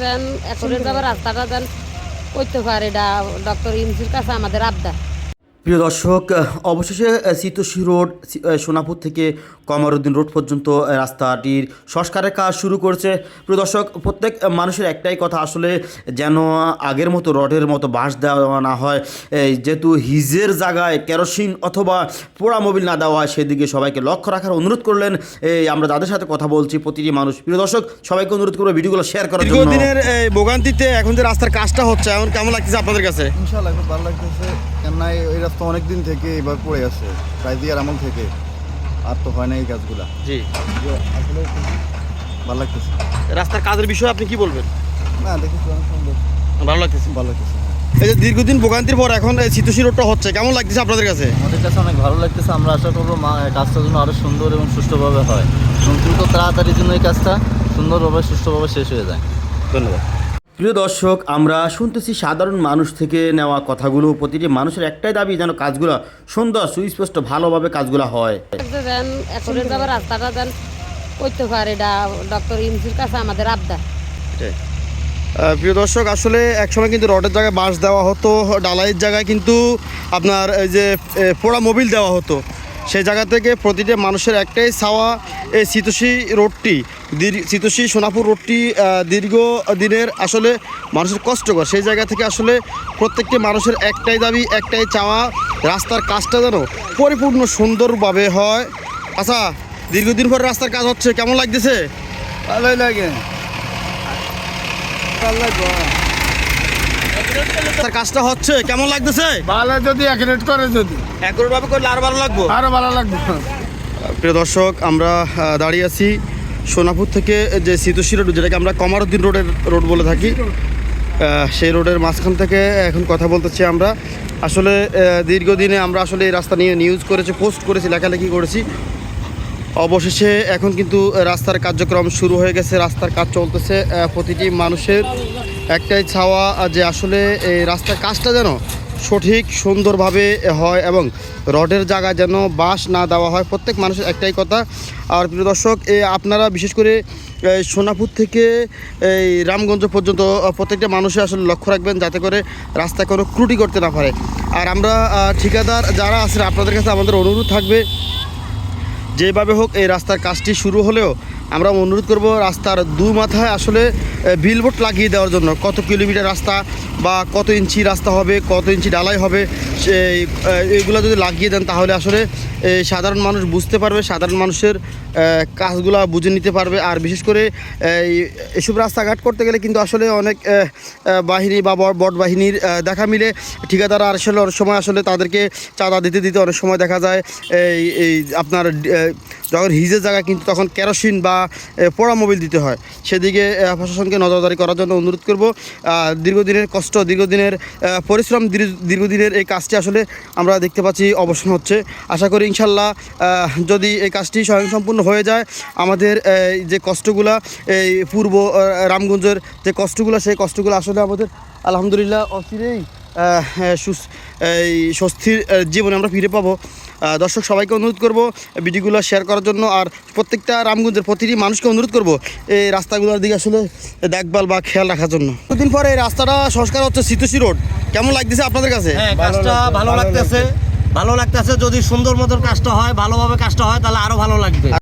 যেন এখন যাবার রাস্তাটা যেন করতে পারে, এটা ডক্টর ইউনূসের কাছে আমাদের আবদার। প্রিয় দর্শক, অবশেষে চিতোষী রোড সোনাপুর থেকে কমরউদ্দিন রোড পর্যন্ত রাস্তাটির সংস্কারের কাজ শুরু করেছে। প্রিয় দর্শক, প্রত্যেক মানুষের একটাই কথা, আসলে যেন আগের মতো রডের মতো বাঁশ দেওয়া না হয়, যেহেতু হিজের জায়গায় কেরোসিন অথবা পোড়া মোবিল না দেওয়া হয়, সেদিকে সবাইকে লক্ষ্য রাখার অনুরোধ করলেন আমরা যাদের সাথে কথা বলছি প্রতিটি মানুষ। প্রিয় দর্শক, সবাইকে অনুরোধ করবো ভিডিওগুলো শেয়ার করার জন্য। দীর্ঘদিনের ভোগান্তিতে এখন যে রাস্তার কাজটা হচ্ছে, এখন কেমন লাগতেছে আপনাদের কাছে? ইনশাআল্লাহ খুব ভালো লাগতেছে, কেননা এই রাস্তা অনেক দিন থেকে এবার পড়ে আছে, প্রায় দিয়ার আমল থেকে, আর তো হয় না এই কাজগুলা। জি, আসলে ভালো লাগতেছে। রাস্তার কাজের বিষয়ে আপনি কি বলবেন? না দেখেছি অনেক সুন্দর, ভালো লাগতেছে। ভালো লাগতেছে। এই যে দীর্ঘদিন ভোগান্তির পর এখন এই চিতোষী রোডটা হচ্ছে, কেমন লাগতেছে আপনাদের কাছে? আমাদের কাছে অনেক ভালো লাগতেছে। আমরা আশা করবো কাজটা যেন আরও সুন্দর এবং সুষ্ঠুভাবে হয় এবং দ্রুত তাড়াতাড়ির জন্য এই কাজটা সুন্দরভাবে সুষ্ঠুভাবে শেষ হয়ে যায়। ধন্যবাদ। প্রিয় দর্শক, আমরা শুনতেছি সাধারণ মানুষ থেকে নেওয়া কথাগুলো। প্রতিটি মানুষের একটাই দাবি, যেন কাজগুলো সুন্দর সুস্পষ্ট ভালোভাবে কাজগুলো হয়। যেন এখন যাবার রাস্তাটা যেন করতে পারে, এটা ডক্টর ইউনূসের কাছে আমাদের আবদার। প্রিয় দর্শক, আসলে একসময় কিন্তু রডের জায়গায় বাঁশ দেওয়া হতো, ডালাইয়ের জায়গায় কিন্তু আপনার এই যে পোড়া মোবিল দেওয়া হতো। সেই জায়গা থেকে প্রতিটা মানুষের একটাই চাওয়া, এই চিতোষী রোডটি চিতোষী সোনাপুর রোডটি দীর্ঘ দিনের আসলে মানুষের কষ্টকর। সেই জায়গা থেকে আসলে প্রত্যেকটি মানুষের একটাই দাবি, একটাই চাওয়া, রাস্তার কাজটা যেন পরিপূর্ণ সুন্দরভাবে হয়। আচ্ছা, দীর্ঘদিন পরে রাস্তার কাজ হচ্ছে, কেমন লাগতেছে? ভালোই লাগে। রাস্তার কাজটা হচ্ছে, কেমন লাগতেছে? ভালো, যদি অ্যাকুরেট করে, যদি একইভাবে করলে আরো ভালো লাগবে। আরো ভালো লাগবে। প্রিয় দর্শক, আমরা দাঁড়িয়ে আছি সোনাপুর থেকে যে চিতোষী রোড, যেটাকে আমরা কমরউদ্দিন রোড বলে থাকি, সেই রোডের মাঝখান থেকে এখন কথা বলতেছি আমরা। আসলে দীর্ঘদিনে আমরা আসলে এই রাস্তা নিয়ে নিউজ করেছি, পোস্ট করেছি, লেখালেখি করেছি। অবশেষে এখন কিন্তু রাস্তার কার্যক্রম শুরু হয়ে গেছে, রাস্তার কাজ চলতেছে। প্রতিটি মানুষের একটাই চাওয়া যে আসলে এই রাস্তার কাজটা যেন সঠিক সুন্দরভাবে হয় এবং রডের জায়গায় যেন বাঁশ না দেওয়া হয়, প্রত্যেক মানুষের একটাই কথা। আর প্রিয় দর্শক, আপনারা বিশেষ করে সোনাপুর থেকে এই রামগঞ্জ পর্যন্ত প্রত্যেকটা মানুষের আসলে লক্ষ্য রাখবেন, যাতে করে রাস্তায় কোনো ত্রুটি করতে না পারে। আর আমরা ঠিকাদার যারা আছেন, আপনাদের কাছে আমাদের অনুরোধ থাকবে, যেভাবে হোক এই রাস্তার কাজটি শুরু হলেও আমরা অনুরোধ করব রাস্তার দু মাথায় আসলে বিলবোর্ড লাগিয়ে দেওয়ার জন্য। কত কিলোমিটার রাস্তা বা কত ইঞ্চি রাস্তা হবে, কত ইঞ্চি ডালাই হবে, এইগুলো যদি লাগিয়ে দেন তাহলে আসলে সাধারণ মানুষ বুঝতে পারবে, সাধারণ মানুষের কাজগুলো বুঝে নিতে পারবে। আর বিশেষ করে এসব রাস্তাঘাট করতে গেলে কিন্তু আসলে অনেক বাহিনী বা বট বাহিনীর দেখা মিলে, ঠিকাদাররা আসলে অনেক সময় আসলে তাদেরকে চাঁদা দিতে দিতে অনেক সময় দেখা যায় এই আপনার যখন হিজের জায়গায় কিন্তু তখন কেরোসিন বা পোড়া মোবিল দিতে হয়। সেদিকে প্রশাসনকে নজরদারি করার জন্য অনুরোধ করব। দীর্ঘদিনের কষ্ট, দীর্ঘদিনের পরিশ্রম, দীর্ঘদিনের এই কাজটি আসলে আমরা দেখতে পাচ্ছি অবসান হচ্ছে। আশা করি ইনশাল্লাহ যদি এই কাজটি স্বয়ংসম্পূর্ণ হয়ে যায়, আমাদের যে কষ্টগুলা, এই পূর্ব রামগঞ্জের যে কষ্টগুলো, সেই কষ্টগুলো আসলে আমাদের আলহামদুলিল্লাহ অচিরেই এই স্বস্তির জীবনে আমরা ফিরে পাবো। দর্শক, সবাইকে অনুরোধ করব ভিডিওগুলো শেয়ার করার জন্য। আর প্রত্যেকটা রামগঞ্জের প্রতিটি মানুষকে অনুরোধ করব এই রাস্তাগুলোর দিকে আসলে দেখভাল বা খেয়াল রাখার জন্য। কিছুদিন পরে এই রাস্তাটা সংস্কার হচ্ছে, চিতোষী রোড, কেমন লাগতেছে আপনাদের কাছে? কাজটা ভালো লাগতেছে, ভালো লাগতেছে। যদি সুন্দর মতন কাজটা হয়, ভালোভাবে কাজটা হয়, তাহলে আরও ভালো লাগবে।